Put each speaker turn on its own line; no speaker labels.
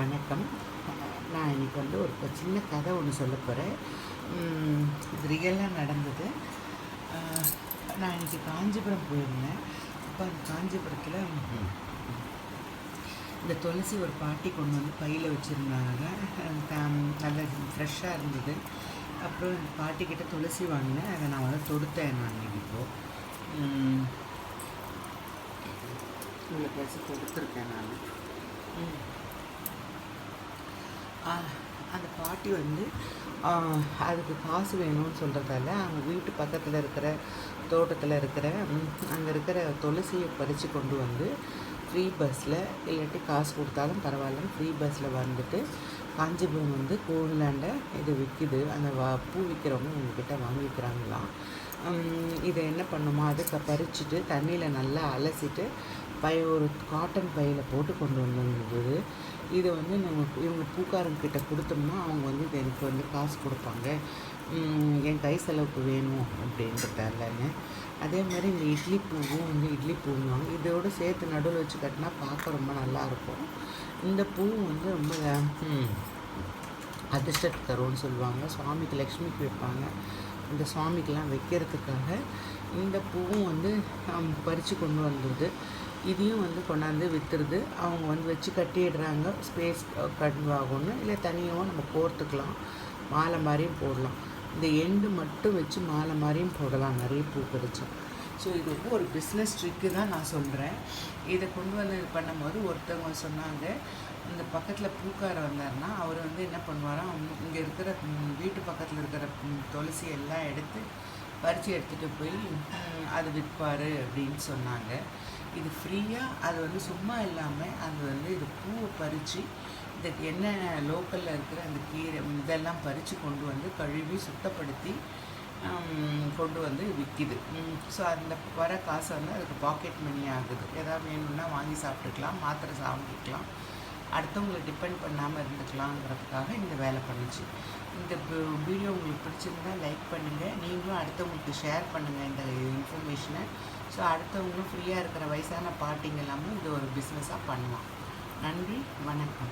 வணக்கம். நான் இன்னைக்கு ஒரு சின்ன கதை ஒன்று சொல்ல போகிறேன். இது ரியலாக நடந்தது. நான் இன்னைக்கு காஞ்சிபுரம் போயிருந்தேன். அப்போ அந்த காஞ்சிபுரத்தில் இந்த துளசி ஒரு பாட்டி கொண்டு வந்து பையில் வச்சுருந்தாங்க. நல்ல ஃப்ரெஷ்ஷாக இருந்தது. அப்புறம் இந்த பாட்டிக்கிட்ட துளசி வாங்கினேன். அதை நான் தொடுத்தேன். நான் இன்னைக்கு இப்போது உங்களுக்கு வச்சு தொடுத்துருக்கேன் நான். அந்த பாட்டி அதுக்கு காசு வேணும்னு சொல்கிறதால அவங்க வீட்டு பக்கத்தில் இருக்கிற தோட்டத்தில் இருக்கிற அங்கே இருக்கிற துளசியை பறித்து கொண்டு வந்து ஃப்ரீ பஸ்ஸில், இல்லாட்டி காசு கொடுத்தாலும் பரவாயில்லன்னு ஃப்ரீ பஸ்ஸில் வந்துட்டு காஞ்சிபுரம் கோவிலாண்ட இது விற்கிது. அந்த பூ விற்கிறவங்க உங்ககிட்ட வாங்கிக்கிறாங்களாம். இதை என்ன பண்ணுமா, அதுக்கு பறிச்சுட்டு தண்ணியில் நல்லா அலசிட்டு ஒரு காட்டன் பையில் போட்டு கொண்டு வந்திருந்தது. இதை இவங்க பூக்காரங்கிட்ட கொடுத்தோம்னா அவங்க இதை எனக்கு காசு கொடுப்பாங்க, என் கை செலவுக்கு வேணும் அப்படின்றதாலன்னு. அதே மாதிரி இந்த இட்லி பூவும் இட்லி பூவுவாங்க. இதோடு சேர்த்து நடுவில் வச்சு கட்டினா பார்க்க ரொம்ப நல்லாயிருக்கும். இந்த பூவும் ரொம்ப அதிர்ஷ்டத்தை தரும்னு சொல்லுவாங்க. சுவாமிக்கு, லக்ஷ்மிக்கு வைப்பாங்க. இந்த சுவாமிக்கெலாம் வைக்கிறதுக்காக இந்த பூவும் பறித்து கொண்டு வந்தது. இதையும் கொண்டாந்து விற்றுருது. அவங்க வச்சு கட்டிடுறாங்க. ஸ்பேஸ் கட்டுவாகணும், இல்லை தனியாகவும் நம்ம கோர்த்துக்கலாம். மாலை மாதிரியும் போடலாம். இந்த எண்டு மட்டும் வச்சு மாலை மாதிரியும் போடலாம், நிறைய பூ கிடைச்சோம். ஸோ இது ஒரு பிஸ்னஸ் ட்ரிக்கு தான் நான் சொல்கிறேன். இதை கொண்டு வந்து இது பண்ணும்போது ஒருத்தவங்க சொன்னாங்க, இந்த பக்கத்தில் பூக்காரர் வந்தார்னா அவர் என்ன பண்ணுவாராம், இங்கே இருக்கிற வீட்டு பக்கத்தில் இருக்கிற துளசி எல்லாம் எடுத்து பறித்து எடுத்துகிட்டு போய் அது விற்பார் அப்படின்னு சொன்னாங்க. இது ஃப்ரீயாக, அது சும்மா இல்லாமல் அது இது பூவை பறித்து இதுக்கு என்ன லோக்கலில் இருக்கிற அந்த கீரை இதெல்லாம் பறித்து கொண்டு கழுவி சுத்தப்படுத்தி கொண்டு விற்கிது. ஸோ அந்த வர காசு அதுக்கு பாக்கெட் மணி ஆகுது. எதாவது வேணும்னா வாங்கி சாப்பிட்டுக்கலாம், மாத்திரை சாப்பிட்டுக்கலாம், அடுத்தவங்களை டிபெண்ட் பண்ணாமல் இருந்துக்கலாங்கிறதுக்காக இந்த வேலை பண்ணுச்சு. இந்த வீடியோ உங்களுக்கு பிடிச்சிருந்தா லைக் பண்ணுங்கள். நீங்களும் அடுத்தவங்களுக்கு ஷேர் பண்ணுங்கள் இந்த இன்ஃபர்மேஷனை. ஸோ அடுத்தவங்களும் ஃப்ரீயாக இருக்கிற வயசான பாட்டிங்க எல்லாமே இது ஒரு பிஸ்னஸாக பண்ணலாம். நன்றி, வணக்கம்.